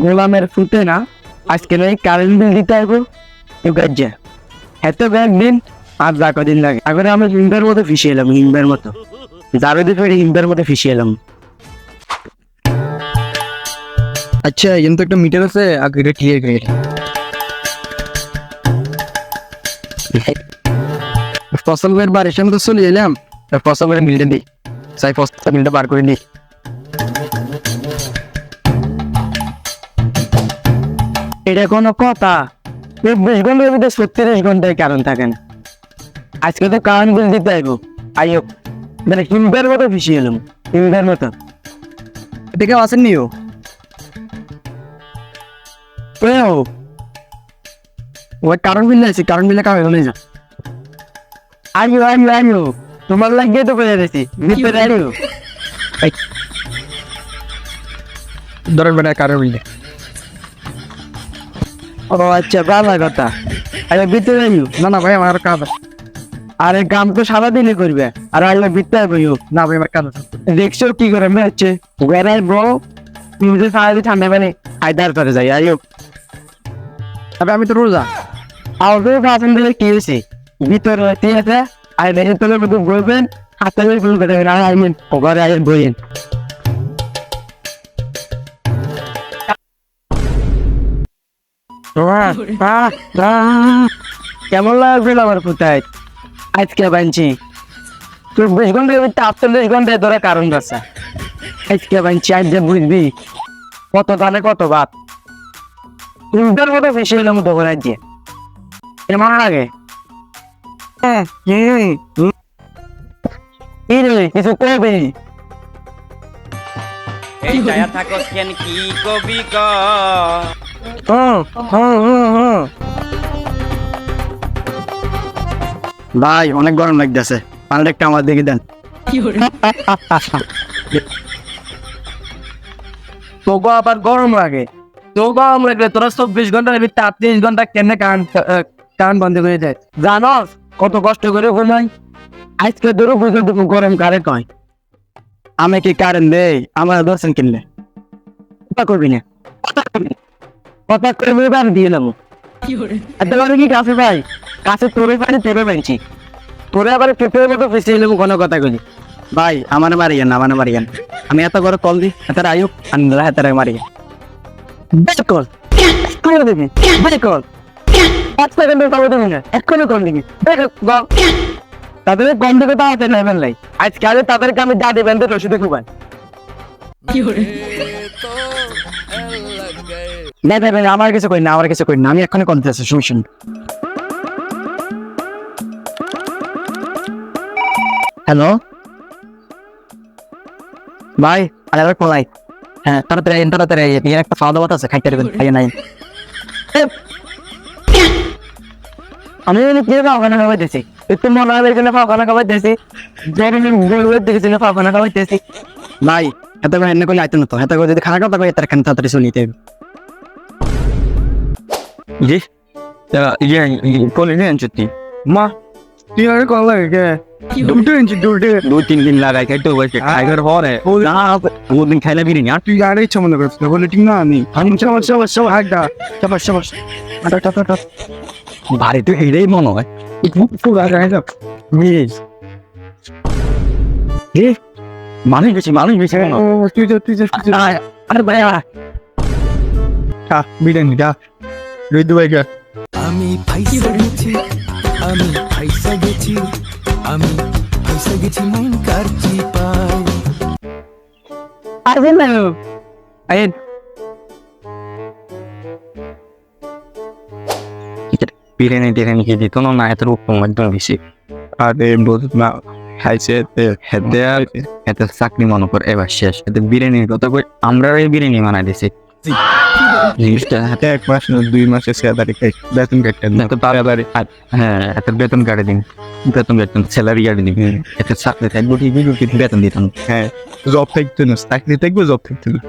গোলামের ফুটে না আজকে নয় কারেন্ট বিল দিতে আসবো তো গাজ্জা এত একদিন আর যা কদিন লাগে আগে আমি হিমবার মতো ফিসে এলাম হিমবার মতো যারো দিকে হিমবার মতো ফিসে এলাম। আচ্ছা কিন্তু একটা মিটার আছে আগে এটা ক্লিয়ার করে ফসল বের বাড়ির সামনে তো চলে এলাম ফসল বের মিলটা দিই চাই ফসল মিলটা বার করে দিই। এটা কোনো কথা 24 ঘন্টার ভিতরে 36 ঘন্টায় কারণ থাকে না আজকে তো কারেন্ট বিল দিতে আসবো আইও মানে হিমবার মতো ফিসে এলাম হিমবার মতো এটা কেউ আসেননি ও ওই কারণ বিল আছে কারণ বিলে কারণ হলে যা আইও তোমার লাগিয়ে তো পেয়ে গেছি ভিতরে আইও ধরেন বেটা কারোর মিলে ও আচ্ছা ভালো কথা আরে ভিতরে আইও না না ভাই আমার কাজ আছে। আরে কাম তো সারাদিনই করবে আর আইলে ভিতরে আইও না ভাই আমার কাজ আছে। দেখছো কি করে মনে হচ্ছে ওয়ারাই ব্রো তুমি যে সারাদিন ঠান্ডা মানে আইদার করে যাই আইও তবে আমি তো রোজা আমাদের কাছেন দিলে কি হয়েছে ভিতরে ঠিক আছে আর দেখে তোদের মতো বলবেন হাতে গুলো কেটে আর আইমেন ওভারে আইন বইয়েন কেমন লাগবে আমার কোথায় আজকে বানছি তোর 20 ঘন্টার ভিতরে 48 ঘন্টায় ধরে কারণ আছে আজকে বানছি আজ যে বুঝবি কত দানে কত ভাত ইন্টার মতো বেশি হলাম তখন আজকে কেমন লাগে কিছু করবে এই ছায়া থাকস কেন কি কবি ক ভাই অনেক গরম লাগতেছে পানিটা একটা আমার দিকে দেন তোকে আবার গরম লাগে তো গরম লাগলে তোরা 24 ঘন্টার ভিতরে 38 ঘন্টা কেমনে কান বন্ধ করে যায় জানস কত কষ্ট করে ঘুমাই আজকে ধরো বুঝে দেবো গরম কারে কয় আমি কি কারেন দেই আমার দর্শন কিনলে কথা করবি না কথা করবি বান দিয়ে নেবো এত বড় কি কাছে ভাই কাছে তোরে পানি তেরে বানছি তোরে আবার পেপের মতো ফেসে নেবো কোনো কথা কইনি ভাই আমার মারিয়েন না আমার মারিয়েন আমি এত করে কল দিই এত আয়ুক আন্দাজ এত মারিয়েন বেশ কল করে দেবি বেশ কল 5 সেকেন্ডের সময় দেবি না এক্ষুনি কল দিবি তাদের কম থেকে তো হাতে নেবেন নাই আজকে আগে তাদেরকে আমি যা দেবেন তো রসিদে খুবাই দেবেন আমার কিছু করি না আমার কিছু করি না আমি এক্ষুনি কল দিতেছি শুনছেন হ্যালো ভাই আরে কলাই হ্যাঁ তাড়াতাড়ি এর একটা খাওয়া দাওয়া আছে খাইতে দেবেন খাইয়ে নাই আমি কি খাওয়া খাওয়াইতেছি একটু মনে হবে এখানে খাওয়া খাওয়াইতেছি দেখেছি খাওয়া খাওয়াইতেছি ভাই এত করে এনে করলে আইতো না তো এত করে যদি খানা কথা কই তার খান তাড়াতাড়ি শুনিতে জি ইয়ে কোন ইয়ে আনছিস মা তুই আর কল লাগে দু তিন দিন লাগাই খাইতে বসে খাইবার পরে না ওদিন খাইলে বিরি না তুই আর ইচ্ছা মনে করছিস বলে ঠিক না আমি সব হাগদা সব ভারী তো এটাই মনে হয় মানুষ বেশি কেন তুই আরে ভাই বিরিয়ানি দা রইদু ভাই গা আমি ফাইসা গেছি আমি ফাইসা গেছি মন কার চিপায় আসেন না আইন বিরিয়ানি টিরিয়ানি খেয়ে দিত না এত রকম একদম বেশি আরে বোধ না খাইছে হেদে আর এত চাকরি মনে কর এবার শেষ এত বিরিয়ানির কথা কই আমরা এই বিরিয়ানি বানাই দিছি জিনিসটা হাতে 1 মাস 2 মাসের স্যালারি খাই বেতন কাটতেন না তো তাড়াতাড়ি হ্যাঁ এত বেতন কাটে দিন বেতন স্যালারি কাটে দিন এত চাকরি থাকবো ঠিকই বেতন দিতাম হ্যাঁ জব থাকতো না চাকরি থাকবো জব থাকতো না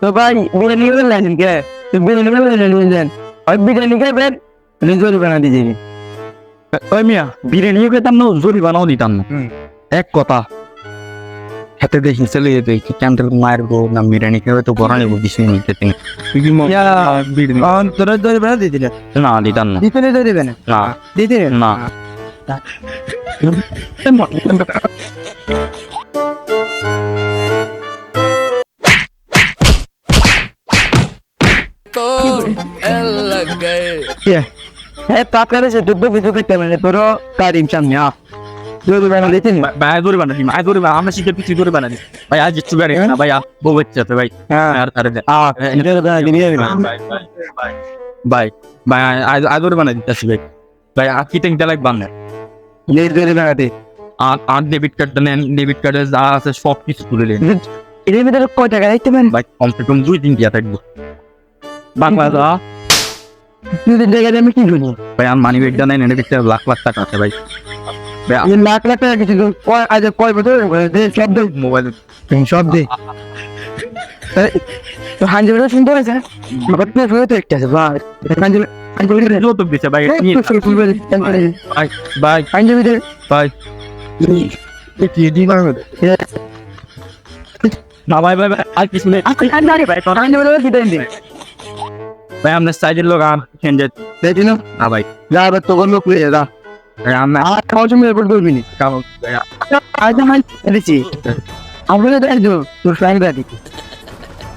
তো ভাই বিরিয়ানি বললেন কে তো বিরিয়ানি বললেন ওই বিরিয়ানি খাইবেন জরি বানা দিয়ে যাবি ওই মিয়া বিরিয়ানিও খেতাম না জরি বানাও দিতাম না এক কথা হাতে দেখি চলে যেতে ক্যান্ডেল মারবো না বিরিয়ানি খেয়ে তো গরম নেবো 20 মিনিট তুই কি বিরিয়ানি তোরা ধরে বেড়া দিতে না দিতাম না দিতে দেবে না না দিতে না হ্যাঁ তারপরে সে দুধ বিদ্যুৎ করতে মানে তোর কারিম সামনে দুধ বেড়া দিতে ভাই দূরে বানাবি ভাই দূরে আমরা শিখে পিছু দূরে বানাবি ভাই আজ একটু বেড়ে না ভাই বউ বাচ্চা ভাই হ্যাঁ আর আরে ভাই ভাই আজ দূরে বানাই দিতেছি ভাই ভাই কি টেক ডালাক বানায় বেড়াতে আর ডেবিট কার্ডটা নেন ডেবিট কার্ডে যা আছে সব কিছু তুলে নেন এর ভিতরে কয় টাকা দিতে পারেন ভাই কমসে কম 2-3 দিয়া থাকবো বাংলা দা 2-3 টাকা দিয়ে আমি কি করি ভাই আর মানি ব্যাগটা নেন এর ভিতরে লাখ লাখ টাকা আছে ভাই এই লাখ লাখ টাকা কিছু কয় আজ কয় বছর সব দে মোবাইল সব দে তো হাঞ্জি বেড়া শুনতে পাইছে বাবা তুমি ফেরত একটা আছে ভাই হাঞ্জি হাঞ্জি যত দিছে ভাই ভাই ভাই হাঞ্জি বেড়া ভাই কি দি বাংলা না ভাই ভাই আর কিছু নেই ভাই তোর হাঞ্জি বেড়া কি দেন ভাই আমরা সাইডের লোক আর চেঞ্জ দেখি না না ভাই যা এবার তোর লোক লয়ে যা আমরা আর খাওয়া জমি এরপর করবি নি কাম আজ আমি দিছি আমরা তো একদম তোর ফ্রেন্ড দাদি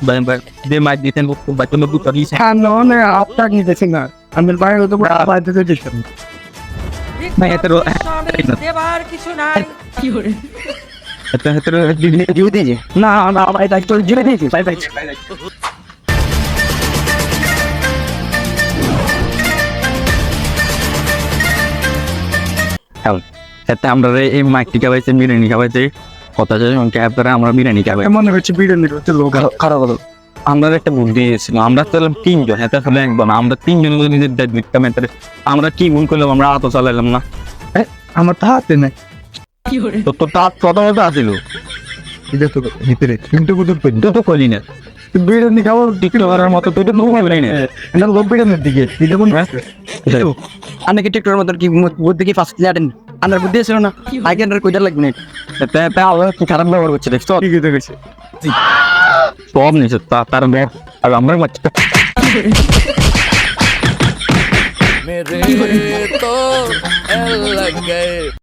ভাই ভাই দে মাই দিতেন ভাই তুমি বুঝতে দিছ হ্যাঁ না আপনার নিতেছি না আমি বাইরে তো বাইরে তো দিছি ভাই এত দেবার কিছু নাই এত জিও দিয়েছি না না ভাই তাই তো জিও দিয়েছি ভাই ভাই এতে আমরা এই মাইকটি খাওয়াইছে বিরিয়ানি খাওয়াইছে কথা শেষ ক্যাব করে আমরা বিরিয়ানি খাওয়াই মনে হচ্ছে বিরিয়ানির হচ্ছে লোক খারাপ হলো আমরা একটা বুদ্ধি দিয়েছিল আমরা তো তিনজন এতে আসলে একবার না আমরা তিনজন নিজের আমরা কি ভুল করলাম আমরা আতো চালাইলাম না আমার তো হাতে নাই তো তোর তার প্রথমত আসিল এটা তো ভিতরে কিন্তু কুদুর পেন তুই তো কইলি না বিরিয়ানি খাবো টিকটক করার মতো তুই তো নুন খাবি না এটা লোক বিরিয়ানির দিকে এটা কোন আনে কি টিকটকের মতো কি বুদ্ধি কি ফার্স্ট ল্যাটেন আনার বুদ্ধি ছিল না আগে আনার কইটা লাগবে না এতে আবার কি খারাপ ব্যবহার করছে দেখছো ঠিক আছে গেছে সব নিছে তার ব্যাগ আর আমরা বাচ্চা मेरे तो लग गए